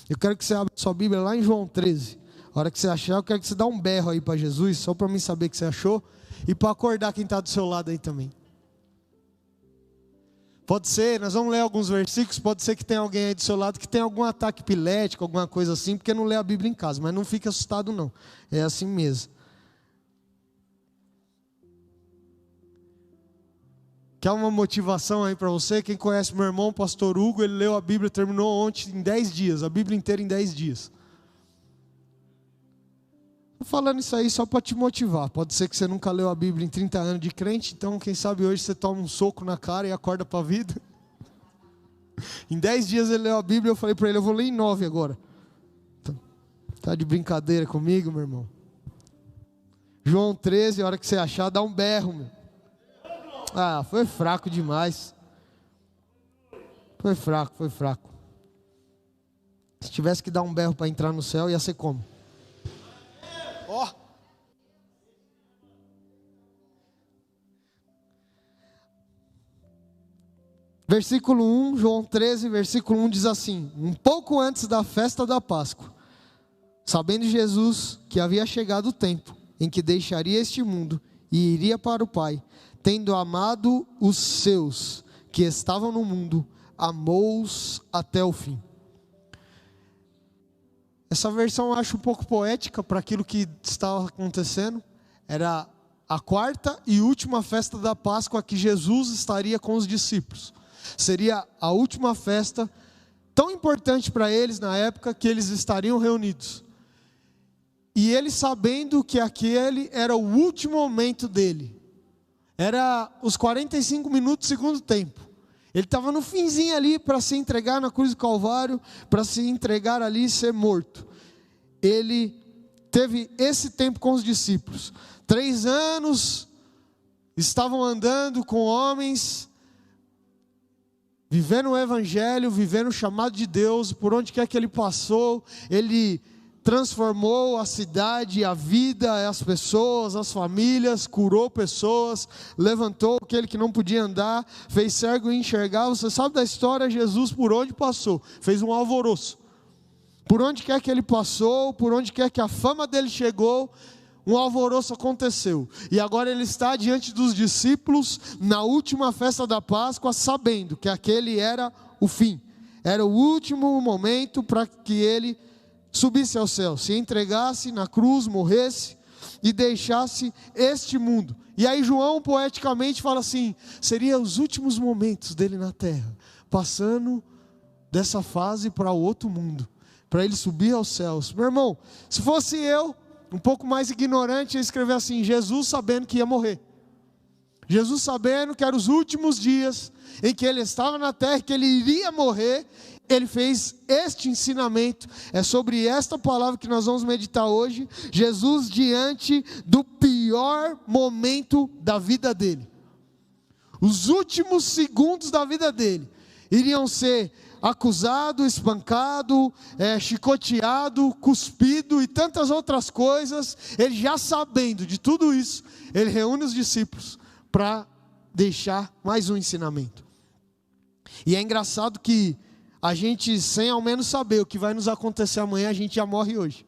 Eu quero que você abra sua Bíblia lá em João 13. A hora que você achar, eu quero que você dê um berro aí para Jesus, só para mim saber que você achou, e para acordar quem está do seu lado aí também. Pode ser, nós vamos ler alguns versículos, pode ser que tenha alguém aí do seu lado que tenha algum ataque epilético, alguma coisa assim, porque não lê a Bíblia em casa, mas não fique assustado não, é assim mesmo. Quer uma motivação aí para você? Quem conhece meu irmão, pastor Hugo, ele leu a Bíblia, terminou ontem em 10 dias, a Bíblia inteira em 10 dias. Estou falando isso aí só para te motivar. Pode ser que você nunca leu a Bíblia em 30 anos de crente, então quem sabe hoje você toma um soco na cara e acorda para a vida. Em 10 dias ele leu a Bíblia, eu falei para ele, eu vou ler em 9 agora. Tá de brincadeira comigo, meu irmão? João 13, a hora que você achar, dá um berro, meu. Ah, foi fraco demais. Foi fraco. Se tivesse que dar um berro para entrar no céu, ia ser como? Ó. Versículo 1, João 13, versículo 1 diz assim: um pouco antes da festa da Páscoa, sabendo Jesus que havia chegado o tempo em que deixaria este mundo e iria para o Pai, tendo amado os seus que estavam no mundo, amou-os até o fim. Essa versão eu acho um pouco poética para aquilo que estava acontecendo. Era a quarta e última festa da Páscoa que Jesus estaria com os discípulos. Seria a última festa tão importante para eles na época que eles estariam reunidos. E ele sabendo que aquele era o último momento dele. Era os 45 minutos do segundo tempo. Ele estava no finzinho ali para se entregar na cruz do Calvário, para se entregar ali e ser morto. Ele teve esse tempo com os discípulos. 3 anos estavam andando com homens, vivendo o Evangelho, vivendo o chamado de Deus. Por onde quer que ele passou, ele transformou a cidade, a vida, as pessoas, as famílias, curou pessoas, levantou aquele que não podia andar, fez cego enxergar. Você sabe da história, Jesus por onde passou, fez um alvoroço. Por onde quer que ele passou, por onde quer que a fama dele chegou, um alvoroço aconteceu. E agora ele está diante dos discípulos, na última festa da Páscoa, sabendo que aquele era o fim. Era o último momento para que ele subisse ao céu, se entregasse na cruz, morresse e deixasse este mundo. E aí João poeticamente fala assim: seria os últimos momentos dele na terra, passando dessa fase para o outro mundo, para ele subir aos céus. Meu irmão, se fosse eu, um pouco mais ignorante, ia escrever assim: Jesus sabendo que ia morrer. Jesus sabendo que eram os últimos dias em que ele estava na terra, que ele iria morrer. Ele fez este ensinamento. É sobre esta palavra que nós vamos meditar hoje. Jesus diante do pior momento da vida dele. Os últimos segundos da vida dele iriam ser acusado, espancado, chicoteado, cuspido e tantas outras coisas. Ele já sabendo de tudo isso, ele reúne os discípulos para deixar mais um ensinamento. E é engraçado que a gente, sem ao menos saber o que vai nos acontecer amanhã, a gente já morre hoje.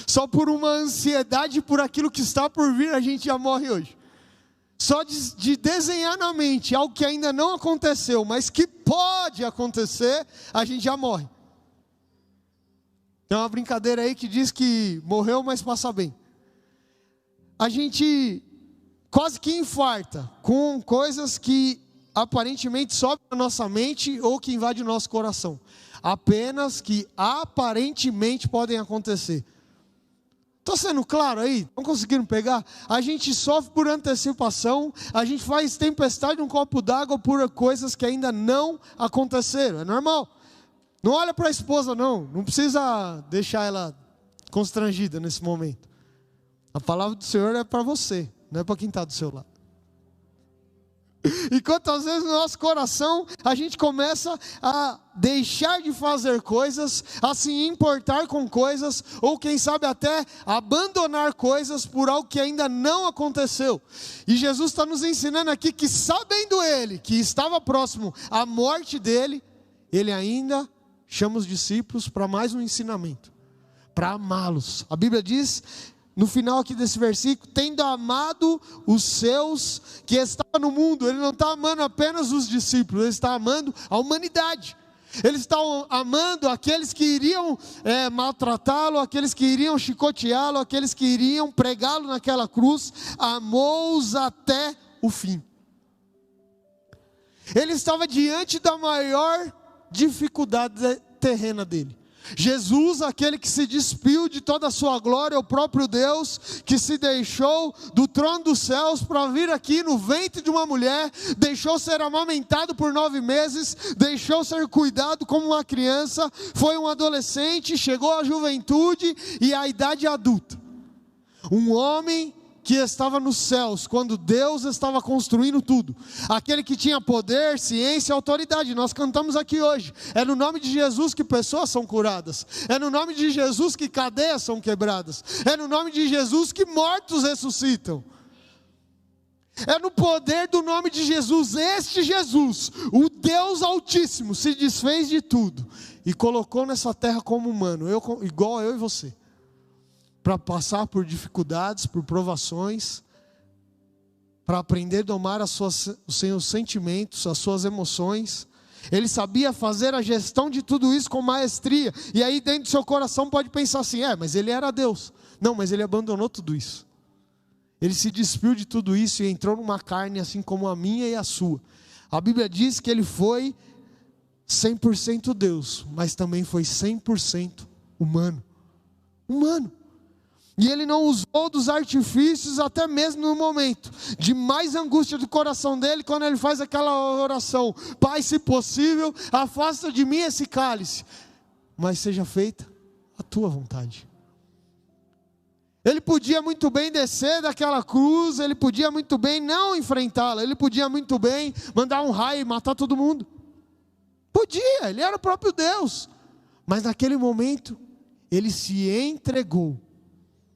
Só por uma ansiedade por aquilo que está por vir, a gente já morre hoje. Só de desenhar na mente algo que ainda não aconteceu, mas que pode acontecer, a gente já morre. Tem uma brincadeira aí que diz que morreu, mas passa bem. A gente quase que infarta com coisas que aparentemente sobem na nossa mente ou que invadem o nosso coração. Apenas que aparentemente podem acontecer. Estou sendo claro aí? Estão conseguindo pegar? A gente sofre por antecipação, a gente faz tempestade num copo d'água por coisas que ainda não aconteceram. É normal. Não olha para a esposa não precisa deixar ela constrangida nesse momento. A palavra do Senhor é para você, não é para quem está do seu lado. E quantas vezes no nosso coração a gente começa a deixar de fazer coisas, a se importar com coisas, ou quem sabe até abandonar coisas por algo que ainda não aconteceu. E Jesus está nos ensinando aqui que, sabendo ele que estava próximo à morte dele, ele ainda chama os discípulos para mais um ensinamento, para amá-los. A Bíblia diz, no final aqui desse versículo, tendo amado os seus que estavam no mundo. Ele não está amando apenas os discípulos, ele está amando a humanidade. Eles estão amando aqueles que iriam maltratá-lo, aqueles que iriam chicoteá-lo, aqueles que iriam pregá-lo naquela cruz. Amou-os até o fim. Ele estava diante da maior dificuldade terrena dele. Jesus, aquele que se despiu de toda a sua glória, o próprio Deus, que se deixou do trono dos céus para vir aqui no ventre de uma mulher, deixou ser amamentado por 9 meses, deixou ser cuidado como uma criança, foi um adolescente, chegou à juventude e à idade adulta. Um homem que estava nos céus, quando Deus estava construindo tudo, aquele que tinha poder, ciência, autoridade. Nós cantamos aqui hoje, é no nome de Jesus que pessoas são curadas, é no nome de Jesus que cadeias são quebradas, é no nome de Jesus que mortos ressuscitam, é no poder do nome de Jesus. Este Jesus, o Deus Altíssimo, se desfez de tudo e colocou nessa terra como humano, igual eu e você, para passar por dificuldades, por provações, para aprender a domar os seus sentimentos, as suas emoções. Ele sabia fazer a gestão de tudo isso com maestria. E aí dentro do seu coração pode pensar assim, mas ele era Deus. Não, mas ele abandonou tudo isso. Ele se despiu de tudo isso e entrou numa carne assim como a minha e a sua. A Bíblia diz que ele foi 100% Deus, mas também foi 100% humano. Humano. E ele não usou dos artifícios, até mesmo no momento de mais angústia do coração dele, quando ele faz aquela oração: Pai, se possível, afasta de mim esse cálice, mas seja feita a tua vontade. Ele podia muito bem descer daquela cruz, ele podia muito bem não enfrentá-la, ele podia muito bem mandar um raio e matar todo mundo. Podia, ele era o próprio Deus. Mas naquele momento, ele se entregou.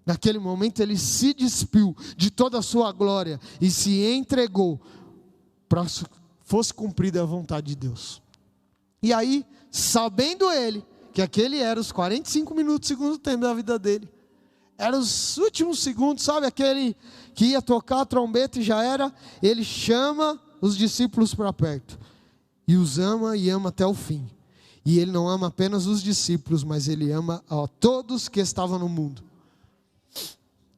Naquele momento ele se despiu de toda a sua glória e se entregou para que fosse cumprida a vontade de Deus. E aí, sabendo ele que aquele era os 45 minutos, segundo tempo da vida dele, eram os últimos segundos, sabe, aquele que ia tocar a trombeta e já era, ele chama os discípulos para perto e os ama e ama até o fim. E ele não ama apenas os discípulos, mas ele ama a todos que estavam no mundo.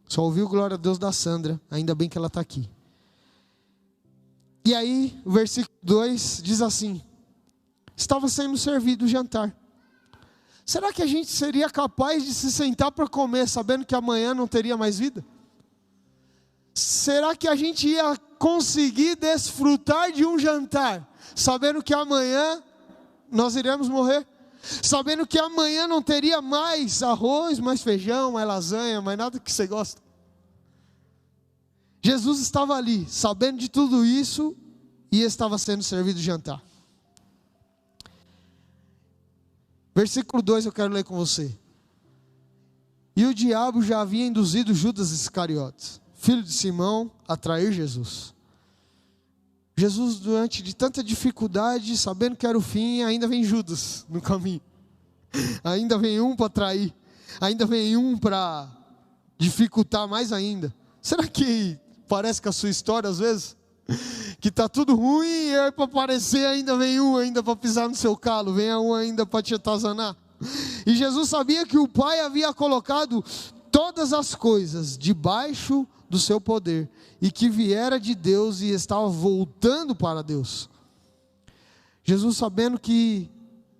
Só ouviu glória a Deus da Sandra, ainda bem que ela está aqui. E aí, o versículo 2 diz assim: estava sendo servido o jantar. Será que a gente seria capaz de se sentar para comer, sabendo que amanhã não teria mais vida? Será que a gente ia conseguir desfrutar de um jantar, sabendo que amanhã nós iremos morrer? Sabendo que amanhã não teria mais arroz, mais feijão, mais lasanha, mais nada que você gosta. Jesus estava ali, sabendo de tudo isso, e estava sendo servido jantar. Versículo 2 eu quero ler com você. E o diabo já havia induzido Judas Iscariotes, filho de Simão, a trair Jesus. Jesus, diante de tanta dificuldade, sabendo que era o fim, ainda vem Judas no caminho. Ainda vem um para trair. Ainda vem um para dificultar mais ainda. Será que parece com a sua história às vezes? Que está tudo ruim e aí para aparecer ainda vem um ainda para pisar no seu calo. Vem um ainda para te atazanar. E Jesus sabia que o Pai havia colocado todas as coisas debaixo do seu poder, e que viera de Deus e estava voltando para Deus. Jesus, sabendo que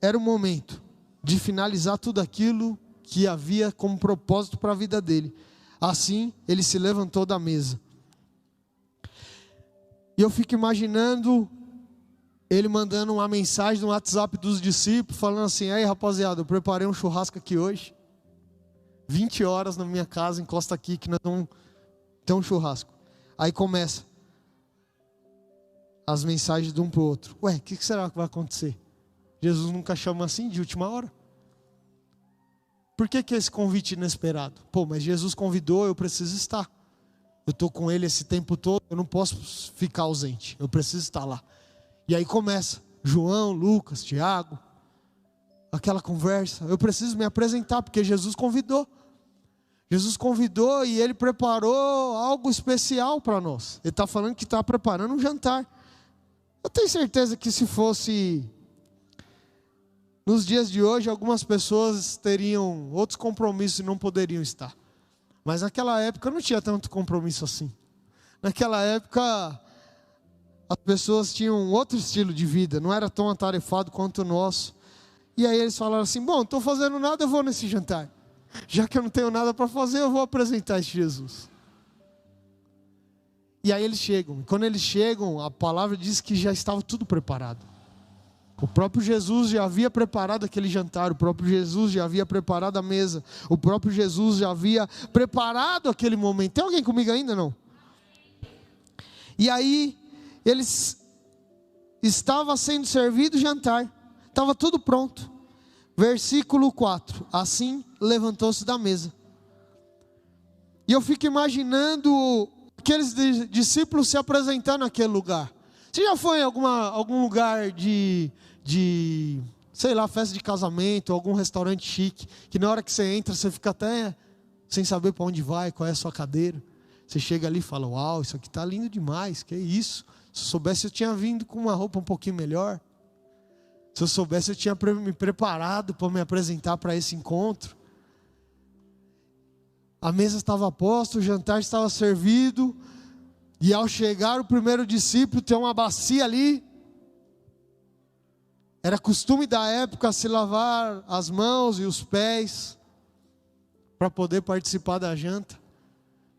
era o momento de finalizar tudo aquilo que havia como propósito para a vida dele, assim ele se levantou da mesa. E eu fico imaginando ele mandando uma mensagem no WhatsApp dos discípulos, falando assim: aí rapaziada, eu preparei um churrasco aqui hoje, 20 horas na minha casa, encosta aqui que nós vamos ter um churrasco. Aí começa as mensagens de um para o outro. Ué, o que será que vai acontecer? Jesus nunca chama assim de última hora? Por que esse convite inesperado? Pô, mas Jesus convidou, eu preciso estar. Eu estou com ele esse tempo todo, eu não posso ficar ausente, eu preciso estar lá. E aí começa João, Lucas, Tiago, aquela conversa. Eu preciso me apresentar, porque Jesus convidou. Jesus convidou e Ele preparou algo especial para nós. Ele está falando que está preparando um jantar. Eu tenho certeza que se fosse nos dias de hoje, algumas pessoas teriam outros compromissos e não poderiam estar. Mas naquela época não tinha tanto compromisso assim. Naquela época as pessoas tinham outro estilo de vida, não era tão atarefado quanto o nosso. E aí eles falaram assim: bom, não estou fazendo nada, eu vou nesse jantar. Já que eu não tenho nada para fazer, eu vou apresentar esse Jesus. E aí eles chegam. Quando eles chegam, a palavra diz que já estava tudo preparado. O próprio Jesus já havia preparado aquele jantar. O próprio Jesus já havia preparado a mesa. O próprio Jesus já havia preparado aquele momento. Tem alguém comigo ainda, não? E aí, estava sendo servido o jantar. Estava tudo pronto. Versículo 4. Assim levantou-se da mesa. E eu fico imaginando aqueles discípulos se apresentando naquele lugar. Você já foi em algum lugar de sei lá, festa de casamento, algum restaurante chique, que na hora que você entra, você fica até sem saber para onde vai, qual é a sua cadeira. Você chega ali e fala: uau, isso aqui está lindo demais, que isso? Se eu soubesse, eu tinha vindo com uma roupa um pouquinho melhor. Se eu soubesse, eu tinha me preparado para me apresentar para esse encontro. A mesa estava posta, o jantar estava servido. E ao chegar o primeiro discípulo, tem uma bacia ali. Era costume da época se lavar as mãos e os pés para poder participar da janta.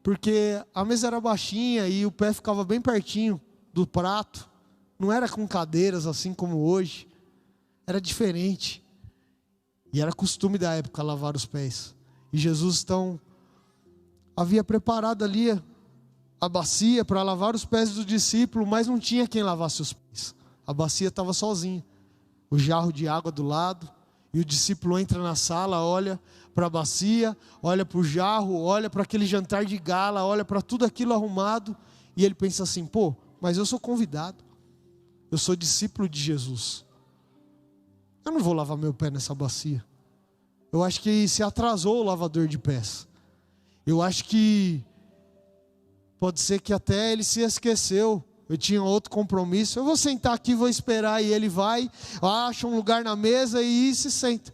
Porque a mesa era baixinha e o pé ficava bem pertinho do prato. Não era com cadeiras assim como hoje. Era diferente. E era costume da época lavar os pés. E Jesus então havia preparado ali a bacia para lavar os pés do discípulo, mas não tinha quem lavasse os pés. A bacia estava sozinha. O jarro de água do lado. E o discípulo entra na sala, olha para a bacia, olha para o jarro, olha para aquele jantar de gala, olha para tudo aquilo arrumado. E ele pensa assim: pô, mas eu sou convidado. Eu sou discípulo de Jesus. Eu não vou lavar meu pé nessa bacia. Eu acho que se atrasou o lavador de pés. Eu acho que pode ser que até ele se esqueceu. Eu tinha outro compromisso. Eu vou sentar aqui, vou esperar. E ele vai, acha um lugar na mesa e se senta.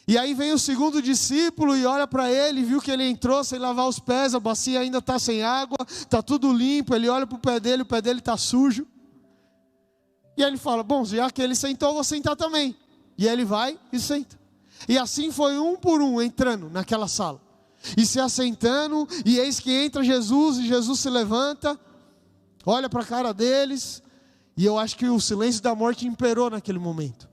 E aí vem o segundo discípulo e olha para ele, viu que ele entrou sem lavar os pés, a bacia ainda está sem água, está tudo limpo. Ele olha para o pé dele está sujo. E aí ele fala: bom, já que ele sentou, eu vou sentar também. E ele vai e senta. E assim foi um por um entrando naquela sala. E se assentando, e eis que entra Jesus, e Jesus se levanta, olha para a cara deles, e eu acho que o silêncio da morte imperou naquele momento.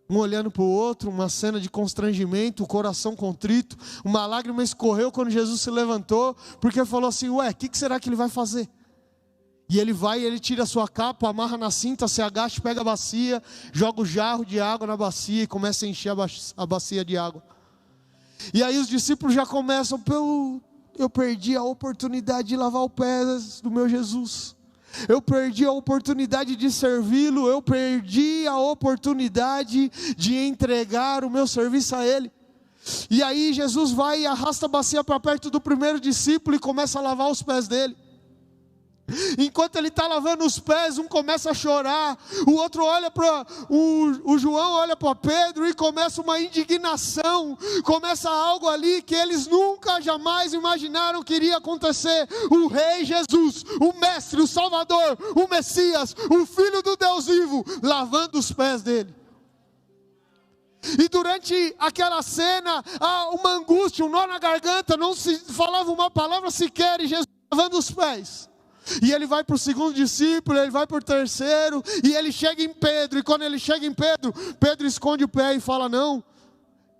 Um olhando para o outro, uma cena de constrangimento, o coração contrito, uma lágrima escorreu quando Jesus se levantou, porque falou assim: ué, o que será que ele vai fazer? E ele vai, ele tira a sua capa, amarra na cinta, se agacha, pega a bacia, joga o jarro de água na bacia e começa a encher a bacia de água. E aí os discípulos já começam: eu perdi a oportunidade de lavar os pés do meu Jesus. Eu perdi a oportunidade de servi-lo. Eu perdi a oportunidade de entregar o meu serviço a Ele. E aí Jesus vai e arrasta a bacia para perto do primeiro discípulo e começa a lavar os pés dele. Enquanto ele está lavando os pés, um começa a chorar, o outro olha para o João, olha para Pedro e começa uma indignação, começa algo ali que eles nunca, jamais imaginaram que iria acontecer. O Rei Jesus, o Mestre, o Salvador, o Messias, o Filho do Deus vivo, lavando os pés dele. E durante aquela cena, há uma angústia, um nó na garganta, não se falava uma palavra sequer, e Jesus lavando os pés. E ele vai para o segundo discípulo, ele vai para o terceiro, e ele chega em Pedro, e quando ele chega em Pedro, Pedro esconde o pé e fala: não,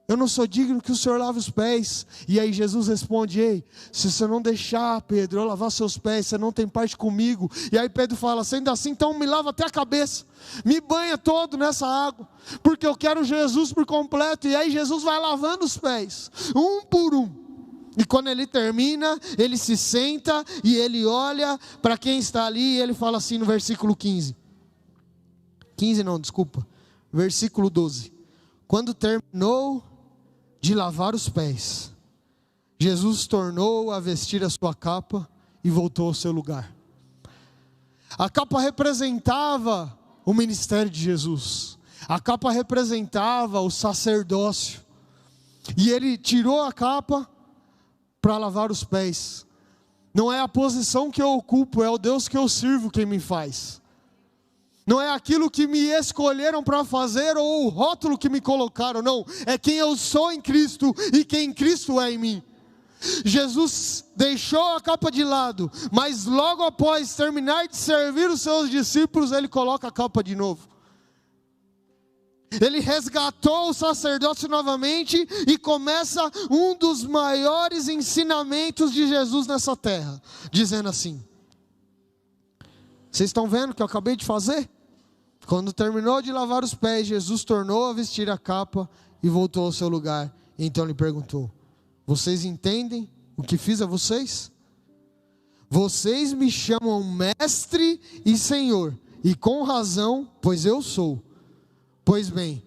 eu não sou digno que o Senhor lave os pés. E aí Jesus responde: ei, se você não deixar, Pedro, eu lavar seus pés, você não tem parte comigo. E aí Pedro fala: sendo assim, então me lava até a cabeça, me banha todo nessa água, porque eu quero Jesus por completo. E aí Jesus vai lavando os pés, um por um. E quando ele termina, ele se senta e ele olha para quem está ali e ele fala assim no versículo 15. 15 não, desculpa. Versículo 12. Quando terminou de lavar os pés, Jesus tornou a vestir a sua capa e voltou ao seu lugar. A capa representava o ministério de Jesus. A capa representava o sacerdócio. E ele tirou a capa para lavar os pés. Não é a posição que eu ocupo, é o Deus que eu sirvo quem me faz. Não é aquilo que me escolheram para fazer ou o rótulo que me colocaram, não. É quem eu sou em Cristo e quem Cristo é em mim. Jesus deixou a capa de lado, mas logo após terminar de servir os seus discípulos, ele coloca a capa de novo. Ele resgatou o sacerdócio novamente e começa um dos maiores ensinamentos de Jesus nessa terra, dizendo assim: vocês estão vendo o que eu acabei de fazer? Quando terminou de lavar os pés, Jesus tornou a vestir a capa e voltou ao seu lugar. Então ele perguntou: vocês entendem o que fiz a vocês? Vocês me chamam mestre e senhor, e com razão, pois eu sou. Pois bem,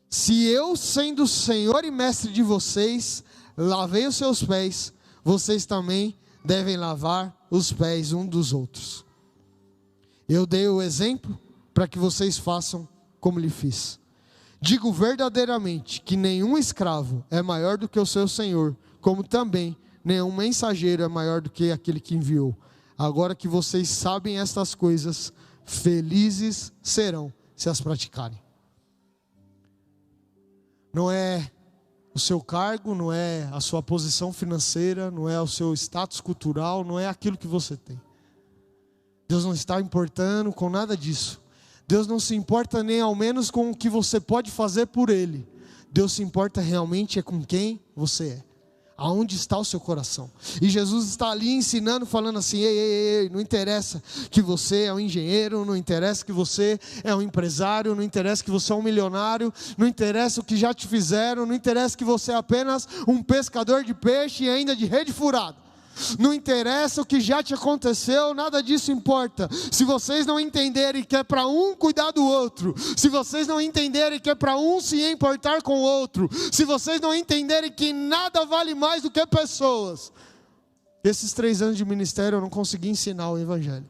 se eu, sendo senhor e mestre de vocês, lavei os seus pés, vocês também devem lavar os pés uns dos outros. Eu dei o exemplo para que vocês façam como lhe fiz. Digo verdadeiramente que nenhum escravo é maior do que o seu senhor, como também nenhum mensageiro é maior do que aquele que enviou. Agora que vocês sabem estas coisas, felizes serão se as praticarem. Não é o seu cargo, não é a sua posição financeira, não é o seu status cultural, não é aquilo que você tem. Deus não está importando com nada disso. Deus não se importa nem ao menos com o que você pode fazer por Ele. Deus se importa realmente é com quem você é. Aonde está o seu coração? E Jesus está ali ensinando, falando assim: ei, não interessa que você é um engenheiro, não interessa que você é um empresário, não interessa que você é um milionário, não interessa o que já te fizeram, não interessa que você é apenas um pescador de peixe e ainda de rede furada. Não interessa o que já te aconteceu, nada disso importa. Se vocês não entenderem que é para um cuidar do outro, se vocês não entenderem que é para um se importar com o outro, se vocês não entenderem que nada vale mais do que pessoas, esses 3 anos de ministério eu não consegui ensinar o evangelho.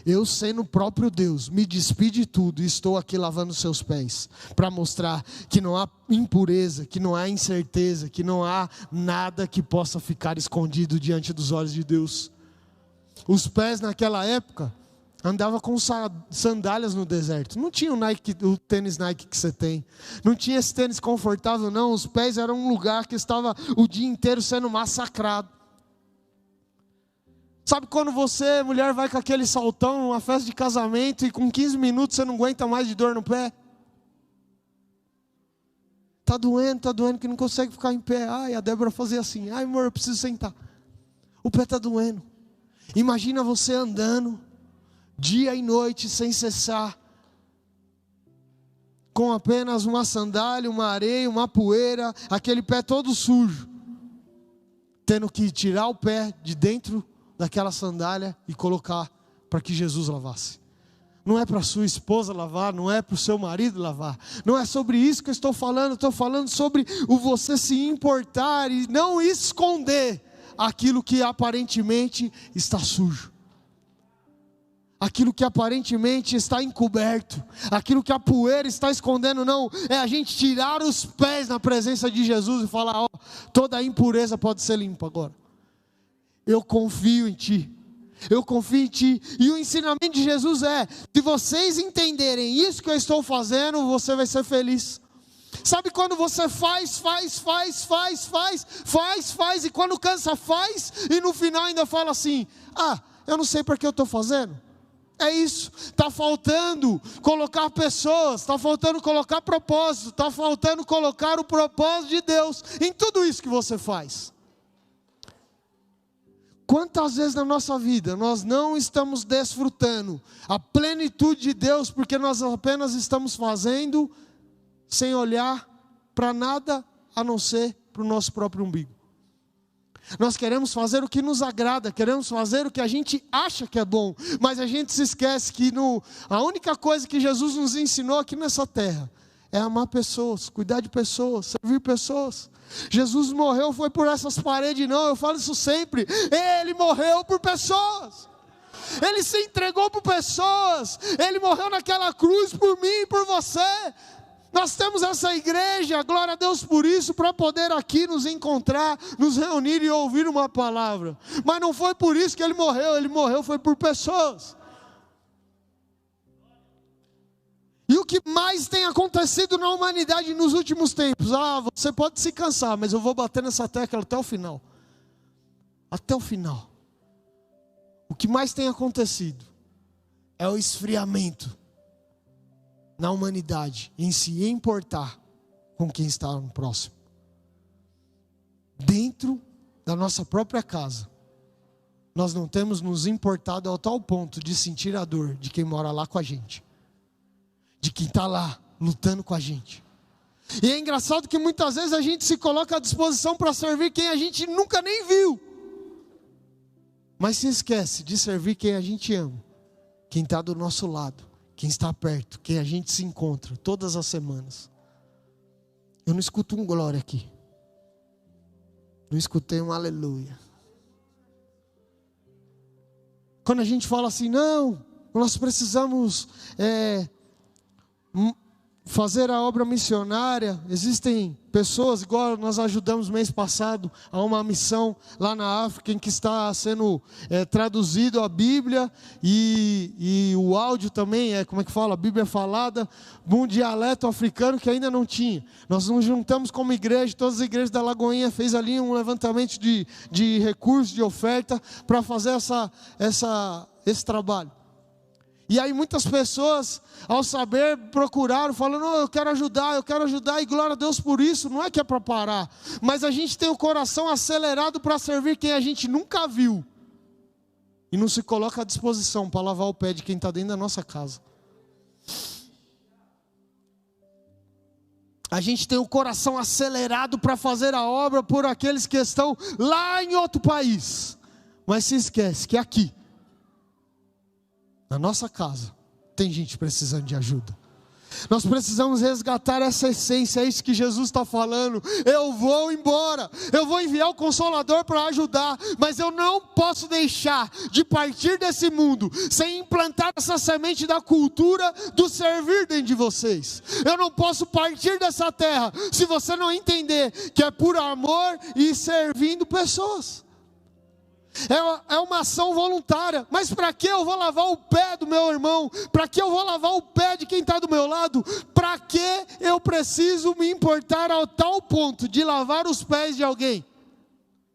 Eu, sendo o próprio Deus, me despi de tudo e estou aqui lavando seus pés, para mostrar que não há impureza, que não há incerteza, que não há nada que possa ficar escondido diante dos olhos de Deus. Os pés naquela época andavam com sandálias no deserto. Não tinha o tênis Nike que você tem. Não tinha esse tênis confortável, não. Os pés eram um lugar que estava o dia inteiro sendo massacrado. Sabe quando você, mulher, vai com aquele saltão numa festa de casamento e com 15 minutos você não aguenta mais de dor no pé? Tá doendo que não consegue ficar em pé. Ai, a Débora fazia assim: ai, amor, eu preciso sentar. O pé tá doendo. Imagina você andando dia e noite sem cessar, com apenas uma sandália, uma areia, uma poeira, aquele pé todo sujo, tendo que tirar o pé de dentro daquela sandália e colocar para que Jesus lavasse. Não é para sua esposa lavar, não é para o seu marido lavar, não é sobre isso que eu estou falando sobre o você se importar e não esconder aquilo que aparentemente está sujo, aquilo que aparentemente está encoberto, aquilo que a poeira está escondendo. Não, é a gente tirar os pés na presença de Jesus e falar: ó, toda a impureza pode ser limpa agora. Eu confio em Ti. Eu confio em Ti. E o ensinamento de Jesus é: se vocês entenderem isso que eu estou fazendo, você vai ser feliz. Sabe quando você faz, e quando cansa faz, e no final ainda fala assim: ah, eu não sei para que eu estou fazendo. É isso, está faltando colocar pessoas, está faltando colocar propósito, está faltando colocar o propósito de Deus em tudo isso que você faz. Quantas vezes na nossa vida nós não estamos desfrutando a plenitude de Deus porque nós apenas estamos fazendo sem olhar para nada a não ser para o nosso próprio umbigo. Nós queremos fazer o que nos agrada, queremos fazer o que a gente acha que é bom, mas a gente se esquece que a única coisa que Jesus nos ensinou aqui nessa terra é amar pessoas, cuidar de pessoas, servir pessoas. Jesus morreu foi por essas paredes, não, eu falo isso sempre. Ele morreu por pessoas. Ele se entregou por pessoas. Ele morreu naquela cruz por mim e por você. Nós temos essa igreja, glória a Deus por isso, para poder aqui nos encontrar, nos reunir e ouvir uma palavra. Mas não foi por isso que ele morreu foi por pessoas. E o que mais tem acontecido na humanidade nos últimos tempos? Você pode se cansar, mas eu vou bater nessa tecla até o final. Até o final. O que mais tem acontecido é o esfriamento na humanidade, em se importar com quem está no próximo. Dentro da nossa própria casa, nós não temos nos importado ao tal ponto de sentir a dor de quem mora lá com a gente, de quem está lá lutando com a gente. E é engraçado que muitas vezes a gente se coloca à disposição para servir quem a gente nunca nem viu, mas se esquece de servir quem a gente ama, quem está do nosso lado, quem está perto, quem a gente se encontra todas as semanas. Eu não escuto um glória aqui, não escutei um aleluia. Quando a gente fala assim, não, nós precisamos fazer a obra missionária. Existem pessoas, igual nós ajudamos mês passado a uma missão lá na África, em que está sendo traduzido a Bíblia e o áudio também, a Bíblia falada, num dialeto africano que ainda não tinha. Nós nos juntamos como igreja, todas as igrejas da Lagoinha fez ali um levantamento de recursos, de oferta, para fazer esse trabalho. E aí muitas pessoas, ao saber, procuraram, falando, eu quero ajudar, e glória a Deus por isso. Não é que é para parar, mas a gente tem o coração acelerado para servir quem a gente nunca viu, e não se coloca à disposição para lavar o pé de quem está dentro da nossa casa. A gente tem o coração acelerado para fazer a obra por aqueles que estão lá em outro país, mas se esquece que aqui, na nossa casa, tem gente precisando de ajuda. Nós precisamos resgatar essa essência, é isso que Jesus está falando. Eu vou embora, eu vou enviar o Consolador para ajudar, mas eu não posso deixar de partir desse mundo sem implantar essa semente da cultura do servir dentro de vocês. Eu não posso partir dessa terra se você não entender que é por amor e servindo pessoas. É uma ação voluntária. Mas para que eu vou lavar o pé do meu irmão? Para que eu vou lavar o pé de quem está do meu lado? Para que eu preciso me importar ao tal ponto de lavar os pés de alguém?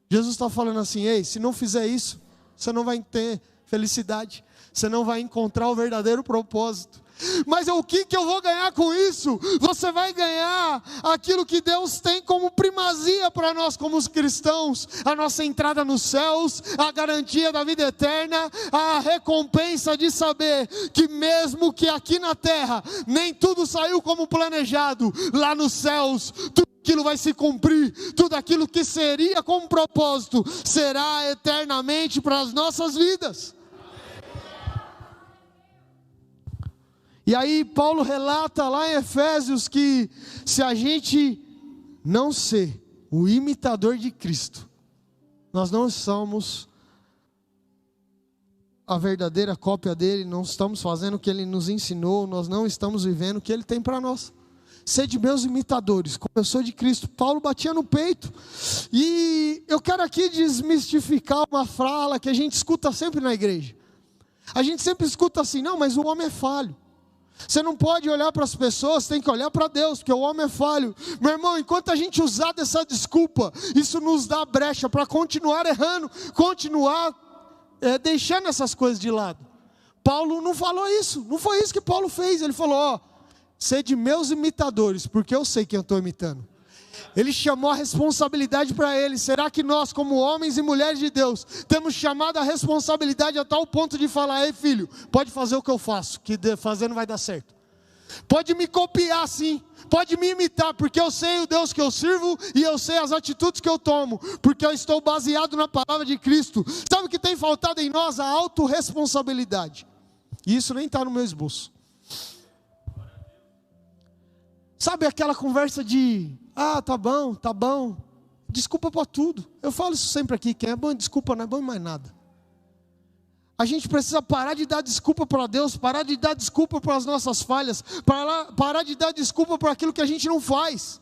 Jesus está falando assim, ei, se não fizer isso, você não vai ter felicidade, você não vai encontrar o verdadeiro propósito. Mas o que eu vou ganhar com isso? Você vai ganhar aquilo que Deus tem como primazia para nós como os cristãos: a nossa entrada nos céus, a garantia da vida eterna, a recompensa de saber que mesmo que aqui na terra nem tudo saiu como planejado, lá nos céus tudo aquilo vai se cumprir, tudo aquilo que seria com propósito será eternamente para as nossas vidas. E aí Paulo relata lá em Efésios que se a gente não ser o imitador de Cristo, nós não somos a verdadeira cópia dele, não estamos fazendo o que ele nos ensinou, nós não estamos vivendo o que ele tem para nós. Sede meus imitadores, como eu sou de Cristo. Paulo batia no peito. E eu quero aqui desmistificar uma fala que a gente escuta sempre na igreja. A gente sempre escuta assim, não, mas o homem é falho. Você não pode olhar para as pessoas, tem que olhar para Deus, porque o homem é falho. Meu irmão, enquanto a gente usar dessa desculpa, isso nos dá brecha para continuar errando, continuar deixando essas coisas de lado. Paulo não falou isso, não foi isso que Paulo fez. Ele falou, sede meus imitadores, porque eu sei quem eu estou imitando. Ele chamou a responsabilidade para ele. Será que nós, como homens e mulheres de Deus, temos chamado a responsabilidade a tal ponto de falar, ei filho, pode fazer o que eu faço, que fazer não vai dar certo. Pode me copiar sim, pode me imitar, porque eu sei o Deus que eu sirvo e eu sei as atitudes que eu tomo, porque eu estou baseado na palavra de Cristo. Sabe o que tem faltado em nós? A autorresponsabilidade. E isso nem está no meu esboço. Sabe aquela conversa de, tá bom, desculpa para tudo. Eu falo isso sempre aqui, quem é bom em desculpa não é bom em mais nada. A gente precisa parar de dar desculpa para Deus, parar de dar desculpa para as nossas falhas, parar de dar desculpa por aquilo que a gente não faz,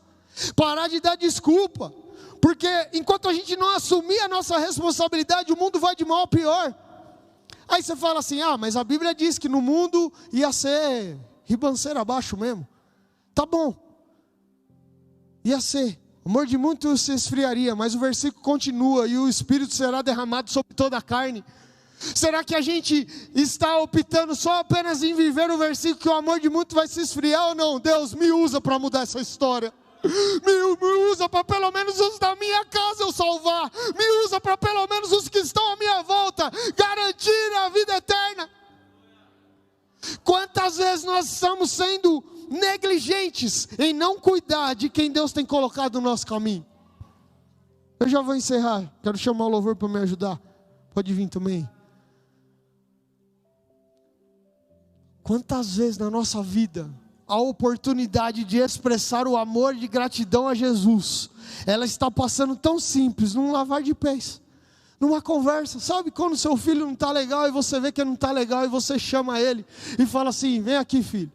parar de dar desculpa, porque enquanto a gente não assumir a nossa responsabilidade, o mundo vai de mal a pior. Aí você fala assim, mas a Bíblia diz que no mundo ia ser ribanceira abaixo mesmo. Tá bom, ia ser, o amor de muitos se esfriaria, mas o versículo continua, e o Espírito será derramado sobre toda a carne. Será que a gente está optando só apenas em viver o versículo que o amor de muitos vai se esfriar ou não? Deus, me usa para mudar essa história. Me usa para pelo menos os da minha casa eu salvar. Me usa para pelo menos os que estão à minha volta garantir a vida eterna. Quantas vezes nós estamos sendo negligentes em não cuidar de quem Deus tem colocado no nosso caminho? Eu já vou encerrar. Quero chamar o louvor para me ajudar. Pode vir também. Quantas vezes na nossa vida a oportunidade de expressar o amor de gratidão a Jesus, ela está passando tão simples, num lavar de pés, numa conversa. Sabe quando seu filho não está legal e você vê que não está legal e você chama ele e fala assim, vem aqui filho,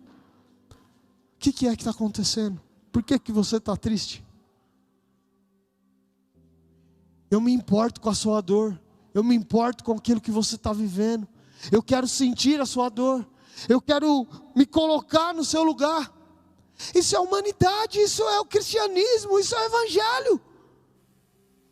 o que é que está acontecendo? Por que você está triste? Eu me importo com a sua dor, eu me importo com aquilo que você está vivendo, eu quero sentir a sua dor, eu quero me colocar no seu lugar. Isso é humanidade, isso é o cristianismo, isso é o evangelho.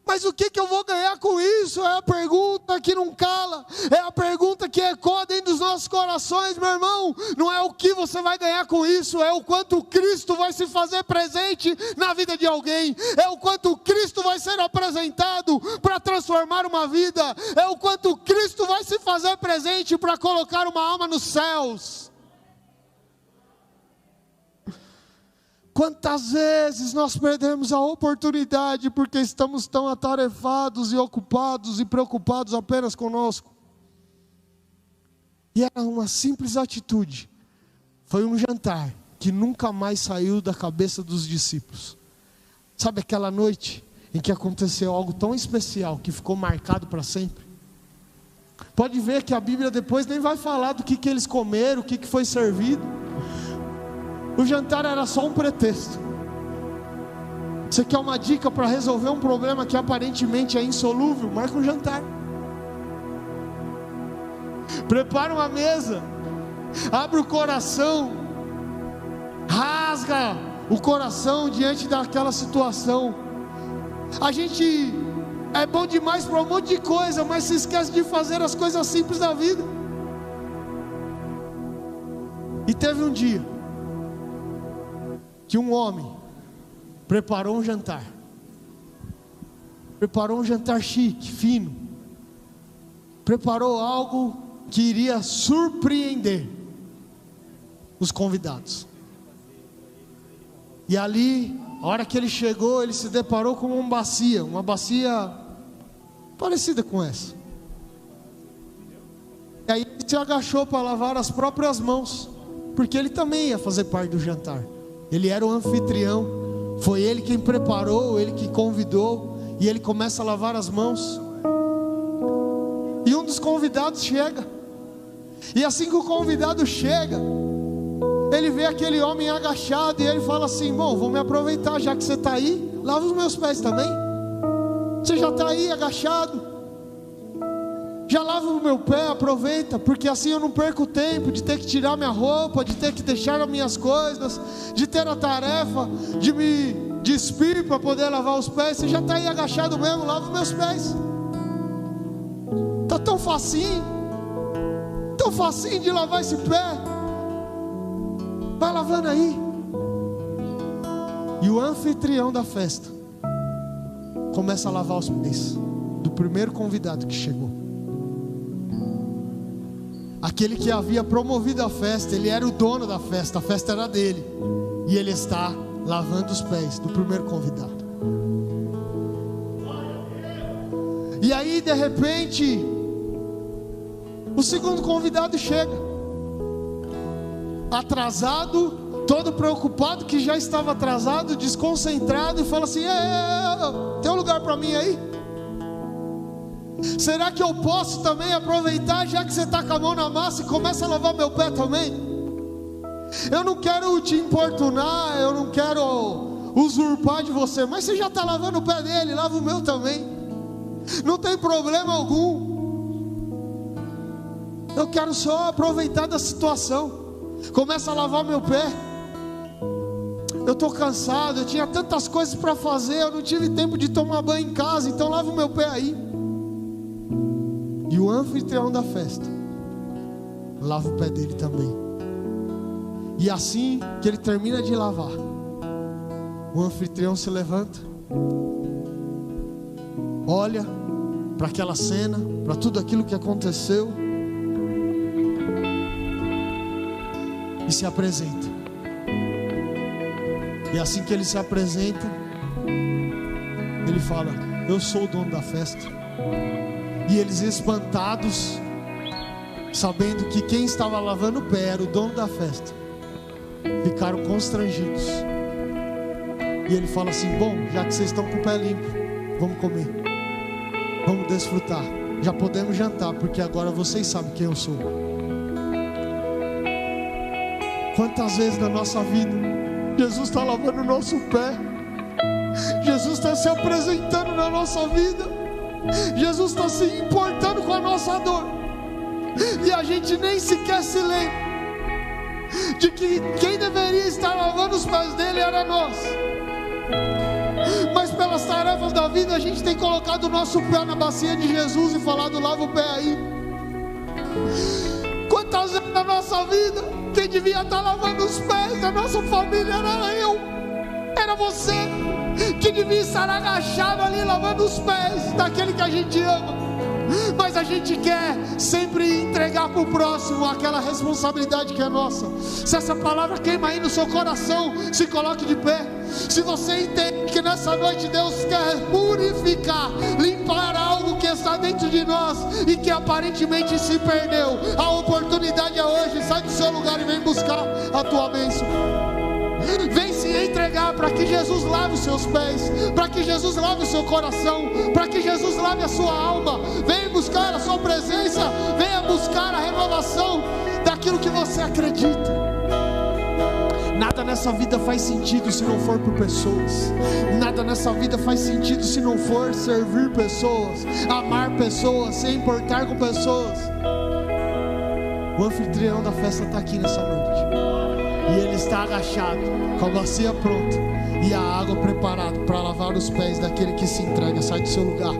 Mas o que eu vou ganhar com isso? É a pergunta que não cala, é a pergunta que ecoa dentro dos nossos corações, meu irmão. Não é o que você vai ganhar com isso, é o quanto Cristo vai se fazer presente na vida de alguém, é o quanto Cristo vai ser apresentado para transformar uma vida, é o quanto Cristo vai se fazer presente para colocar uma alma nos céus. Quantas vezes nós perdemos a oportunidade porque estamos tão atarefados e ocupados e preocupados apenas conosco. E era uma simples atitude. Foi um jantar que nunca mais saiu da cabeça dos discípulos. Sabe aquela noite em que aconteceu algo tão especial que ficou marcado para sempre? Pode ver que a Bíblia depois nem vai falar do que eles comeram, o que foi servido. O jantar era só um pretexto. Você quer uma dica para resolver um problema que aparentemente é insolúvel? Marca um jantar. Prepara uma mesa. Abre o coração. Rasga o coração diante daquela situação. A gente é bom demais para um monte de coisa, mas se esquece de fazer as coisas simples da vida. E teve um dia que um homem preparou um jantar. Preparou um jantar chique, fino. Preparou algo que iria surpreender os convidados. E ali, a hora que ele chegou, ele se deparou com uma bacia parecida com essa. E aí ele se agachou para lavar as próprias mãos, porque ele também ia fazer parte do jantar. Ele era o anfitrião, foi ele quem preparou, ele que convidou, e ele começa a lavar as mãos. E um dos convidados chega, e assim que o convidado chega, ele vê aquele homem agachado, e ele fala assim, bom, vou me aproveitar, já que você está aí, lava os meus pés também. Você já está aí agachado, já lava o meu pé, aproveita, porque assim eu não perco tempo de ter que tirar minha roupa, de ter que deixar as minhas coisas, de ter a tarefa de me despir para poder lavar os pés. Você já está aí agachado mesmo, lava os meus pés. Está tão facinho de lavar esse pé. Vai lavando aí. E o anfitrião da festa começa a lavar os pés do primeiro convidado que chegou. Aquele que havia promovido a festa, ele era o dono da festa, a festa era dele, e ele está lavando os pés do primeiro convidado. E aí de repente o segundo convidado chega, atrasado, todo preocupado, que já estava atrasado, desconcentrado, e fala assim: tem um lugar para mim aí? Será que eu posso também aproveitar, já que você está com a mão na massa, e começa a lavar meu pé também? Eu não quero te importunar, eu não quero usurpar de você, mas você já está lavando o pé dele, lava o meu também, não tem problema algum. Eu quero só aproveitar da situação. Começa a lavar meu pé. Eu estou cansado, eu tinha tantas coisas para fazer, eu não tive tempo de tomar banho em casa, então lava o meu pé aí. E o anfitrião da festa lava o pé dele também. E assim que ele termina de lavar, o anfitrião se levanta, olha para aquela cena, para tudo aquilo que aconteceu, e se apresenta. E assim que ele se apresenta, ele fala: eu sou o dono da festa. E eles, espantados, sabendo que quem estava lavando o pé era o dono da festa, ficaram constrangidos. E ele fala assim: bom, já que vocês estão com o pé limpo, vamos comer, vamos desfrutar, já podemos jantar, porque agora vocês sabem quem eu sou. Quantas vezes na nossa vida Jesus está lavando o nosso pé, Jesus está se apresentando na nossa vida, Jesus está se importando com a nossa dor, e a gente nem sequer se lembra de que quem deveria estar lavando os pés dele era nós. Mas pelas tarefas da vida a gente tem colocado o nosso pé na bacia de Jesus e falado: lava o pé aí. Quantas vezes na nossa vida quem devia estar lavando os pés da nossa família era eu, era você, que devia estar agachado ali lavando os pés daquele que a gente ama. Mas a gente quer sempre entregar para o próximo aquela responsabilidade que é nossa. Se essa palavra queima aí no seu coração, se coloque de pé. Se você entende que nessa noite Deus quer purificar, limpar algo que está dentro de nós e que aparentemente se perdeu, a oportunidade é hoje. Sai do seu lugar e vem buscar a tua bênção. Vem se entregar para que Jesus lave os seus pés, para que Jesus lave o seu coração, para que Jesus lave a sua alma. Venha buscar a sua presença, venha buscar a renovação daquilo que você acredita. Nada nessa vida faz sentido se não for por pessoas. Nada nessa vida faz sentido se não for servir pessoas, amar pessoas, se importar com pessoas. O anfitrião da festa está aqui nessa noite, e ele está agachado, com a bacia pronta e a água preparada para lavar os pés daquele que se entrega. Sai do seu lugar.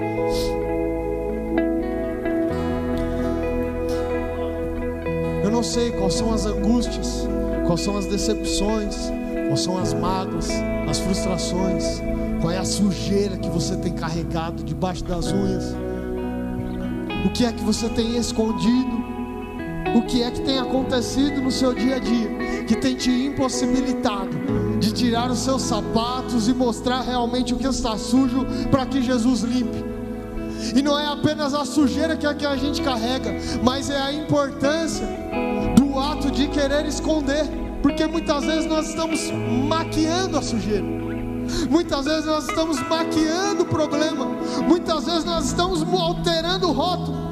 Eu não sei quais são as angústias, quais são as decepções, quais são as mágoas, as frustrações, qual é a sujeira que você tem carregado debaixo das unhas. O que é que você tem escondido? O que é que tem acontecido no seu dia a dia que tem te impossibilitado de tirar os seus sapatos e mostrar realmente o que está sujo para que Jesus limpe? E não é apenas a sujeira que a gente carrega, mas é a importância do ato de querer esconder, porque muitas vezes nós estamos maquiando a sujeira, muitas vezes nós estamos maquiando o problema, muitas vezes nós estamos alterando o rótulo.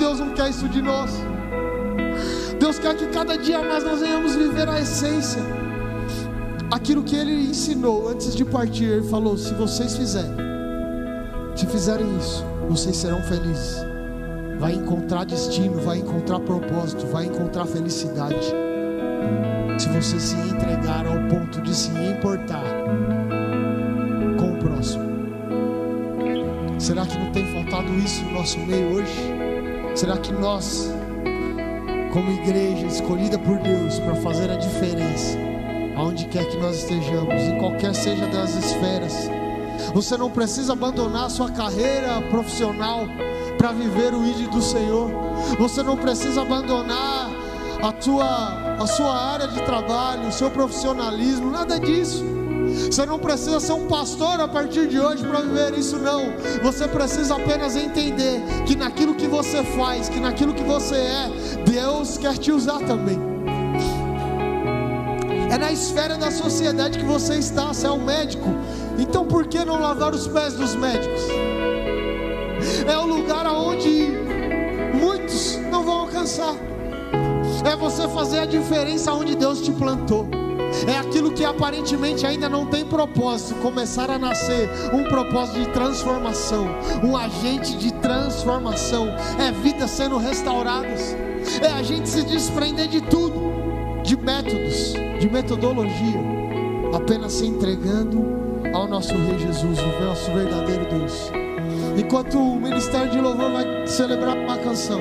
Deus não quer isso de nós. Deus quer que cada dia mais nós venhamos viver a essência, aquilo que Ele ensinou antes de partir. Ele falou: se vocês fizerem isso, vocês serão felizes. Vai encontrar destino, vai encontrar propósito, vai encontrar felicidade, se você se entregar ao ponto de se importar com o próximo. Será que não tem faltado isso no nosso meio hoje? Será que nós, como igreja escolhida por Deus para fazer a diferença, aonde quer que nós estejamos, em qualquer seja das esferas, você não precisa abandonar a sua carreira profissional para viver o ID do Senhor. Você não precisa abandonar a sua área de trabalho, o seu profissionalismo, nada disso. Você não precisa ser um pastor a partir de hoje para viver isso, não. Você precisa apenas entender que naquilo que você faz, que naquilo que você é, Deus quer te usar também. É na esfera da sociedade que você está. Você é um médico, então por que não lavar os pés dos médicos? É o lugar aonde muitos não vão alcançar. É você fazer a diferença onde Deus te plantou. É aquilo que aparentemente ainda não tem propósito, começar a nascer um propósito de transformação, um agente de transformação. É vidas sendo restauradas, é a gente se desprender de tudo, de métodos, de metodologia, apenas se entregando ao nosso Rei Jesus, o nosso verdadeiro Deus. Enquanto o Ministério de Louvor vai celebrar uma canção,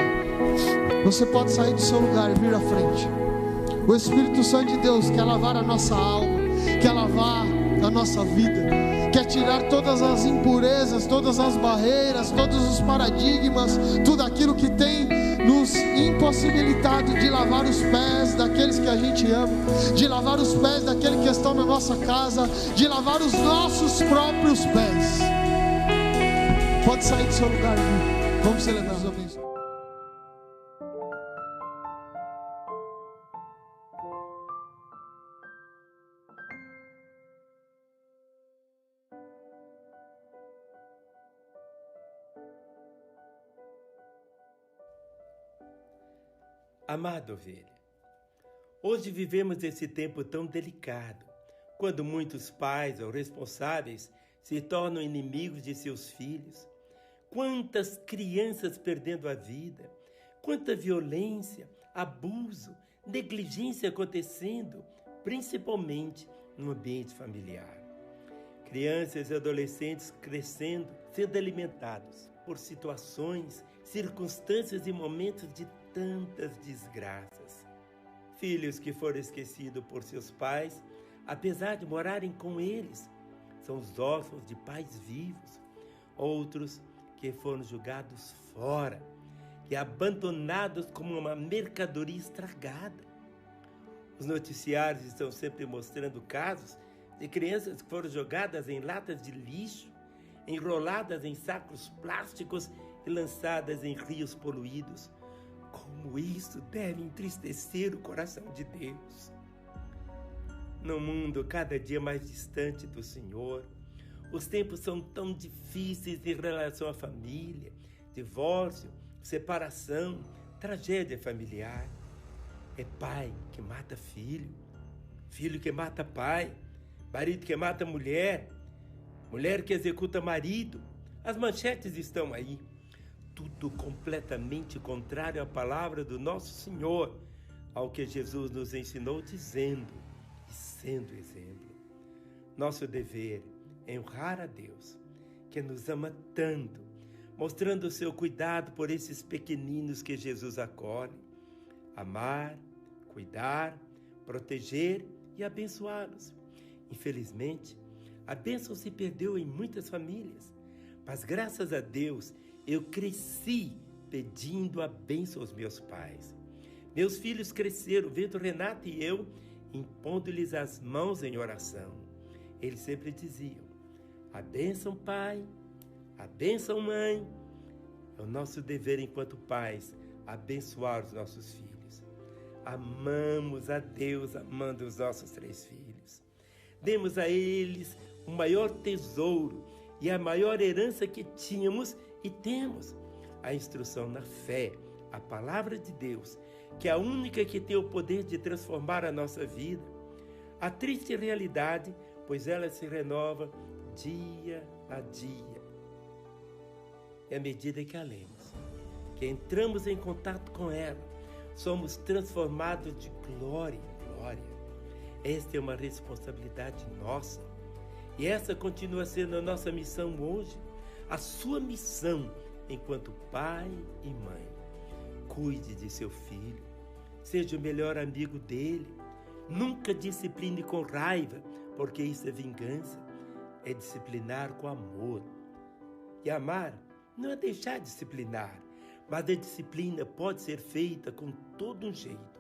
você pode sair do seu lugar e vir à frente. O Espírito Santo de Deus quer lavar a nossa alma, quer lavar a nossa vida, quer tirar todas as impurezas, todas as barreiras, todos os paradigmas, tudo aquilo que tem nos impossibilitado de lavar os pés daqueles que a gente ama, de lavar os pés daqueles que estão na nossa casa, de lavar os nossos próprios pés. Pode sair do seu lugar, viu? Vamos celebrar os abençoados. Amada ovelha, hoje vivemos esse tempo tão delicado, quando muitos pais ou responsáveis se tornam inimigos de seus filhos. Quantas crianças perdendo a vida, quanta violência, abuso, negligência acontecendo, principalmente no ambiente familiar. Crianças e adolescentes crescendo, sendo alimentados por situações, circunstâncias e momentos de tantas desgraças. Filhos que foram esquecidos por seus pais, apesar de morarem com eles, são os órfãos de pais vivos. Outros que foram jogados fora e abandonados como uma mercadoria estragada. Os noticiários estão sempre mostrando casos de crianças que foram jogadas em latas de lixo, enroladas em sacos plásticos e lançadas em rios poluídos. Como isso deve entristecer o coração de Deus. No mundo cada dia mais distante do Senhor, os tempos são tão difíceis em relação à família, divórcio, separação, tragédia familiar. É pai que mata filho, filho que mata pai, marido que mata mulher, mulher que executa marido. As manchetes estão aí. Tudo completamente contrário à palavra do nosso Senhor, ao que Jesus nos ensinou dizendo e sendo exemplo. Nosso dever é honrar a Deus, que nos ama tanto, mostrando o seu cuidado por esses pequeninos que Jesus acolhe. Amar, cuidar, proteger e abençoá-los. Infelizmente, a bênção se perdeu em muitas famílias, mas graças a Deus, eu cresci pedindo a bênção aos meus pais. Meus filhos cresceram vendo Renato e eu impondo-lhes as mãos em oração. Eles sempre diziam: a bênção, pai, a bênção, mãe. É o nosso dever enquanto pais abençoar os nossos filhos. Amamos a Deus amando os nossos 3 filhos. Demos a eles o maior tesouro e a maior herança que tínhamos e temos, a instrução na fé, a palavra de Deus, que é a única que tem o poder de transformar a nossa vida. A triste realidade, pois ela se renova dia a dia. E à medida que a lemos, que entramos em contato com ela, somos transformados de glória em glória. Esta é uma responsabilidade nossa. E essa continua sendo a nossa missão hoje, a sua missão enquanto pai e mãe. Cuide de seu filho, seja o melhor amigo dele. Nunca discipline com raiva, porque isso é vingança. É disciplinar com amor. E amar não é deixar de disciplinar, mas a disciplina pode ser feita com todo um jeito.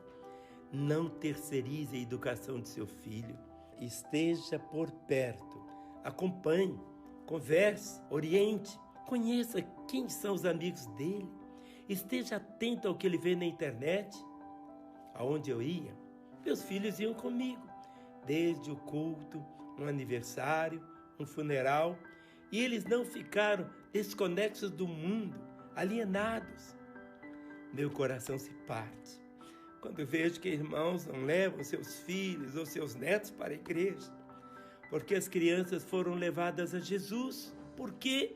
Não terceirize a educação de seu filho. Esteja por perto, acompanhe, converse, oriente, conheça quem são os amigos dele. Esteja atento ao que ele vê na internet. Aonde eu ia, meus filhos iam comigo. desde o culto, um aniversário, um funeral, e eles não ficaram desconexos do mundo, alienados. Meu coração se parte quando vejo que irmãos não levam seus filhos ou seus netos para a igreja, porque as crianças foram levadas a Jesus. Por quê?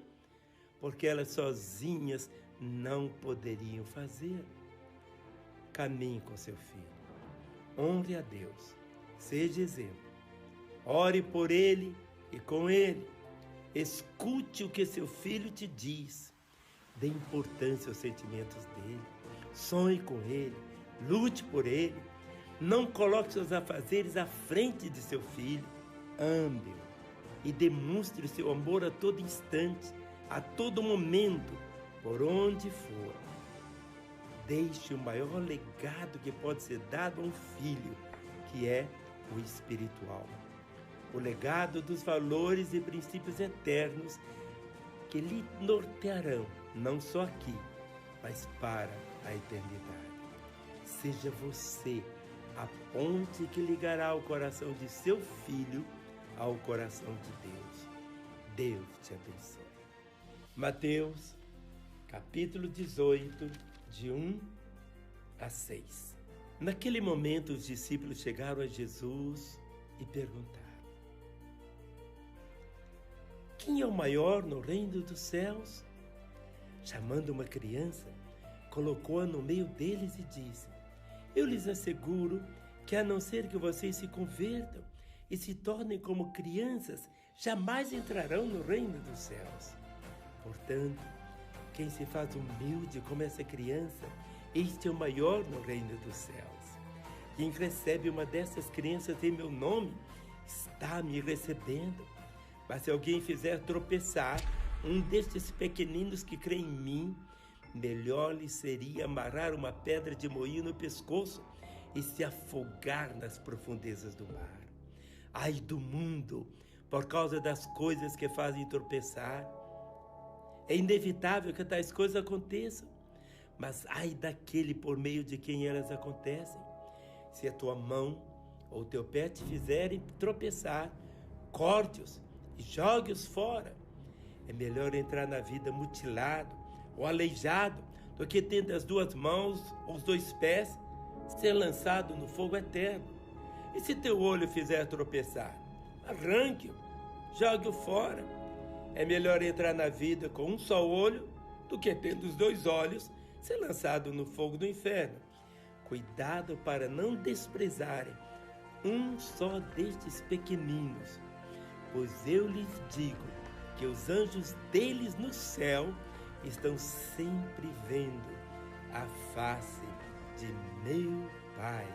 Porque elas sozinhas não poderiam fazer. Caminhe com seu filho, honre a Deus, seja exemplo, ore por ele e com ele, escute o que seu filho te diz, dê importância aos sentimentos dele, sonhe com ele, lute por ele, não coloque seus afazeres à frente de seu filho, ame-o e demonstre o seu amor a todo instante, a todo momento, por onde for. Deixe o maior legado que pode ser dado a um filho, que é o espiritual. O legado dos valores e princípios eternos que lhe nortearão, não só aqui, mas para a eternidade. Seja você a ponte que ligará o coração de seu filho ao coração de Deus. Deus te abençoe. Mateus, capítulo 18, de 1 a 6. Naquele momento, os discípulos chegaram a Jesus e perguntaram: quem é o maior no reino dos céus? Chamando uma criança, colocou-a no meio deles e disse: eu lhes asseguro que, a não ser que vocês se convertam e se tornem como crianças, jamais entrarão no reino dos céus. Portanto, quem se faz humilde como essa criança, este é o maior no reino dos céus. Quem recebe uma dessas crianças em meu nome, está me recebendo. Mas se alguém fizer tropeçar um destes pequeninos que crê em mim, melhor lhe seria amarrar uma pedra de moinho no pescoço e se afogar nas profundezas do mar. Ai do mundo, por causa das coisas que fazem tropeçar. É inevitável que tais coisas aconteçam, mas ai daquele por meio de quem elas acontecem. Se a tua mão ou teu pé te fizerem tropeçar, corte-os e jogue-os fora. É melhor entrar na vida mutilado ou aleijado do que, tendo as duas mãos ou os dois pés, ser lançado no fogo eterno. E se teu olho fizer tropeçar, arranque-o, jogue-o fora. É melhor entrar na vida com um só olho do que, tendo os dois olhos, ser lançado no fogo do inferno. Cuidado para não desprezarem um só destes pequeninos, pois eu lhes digo que os anjos deles no céu estão sempre vendo a face de meu Pai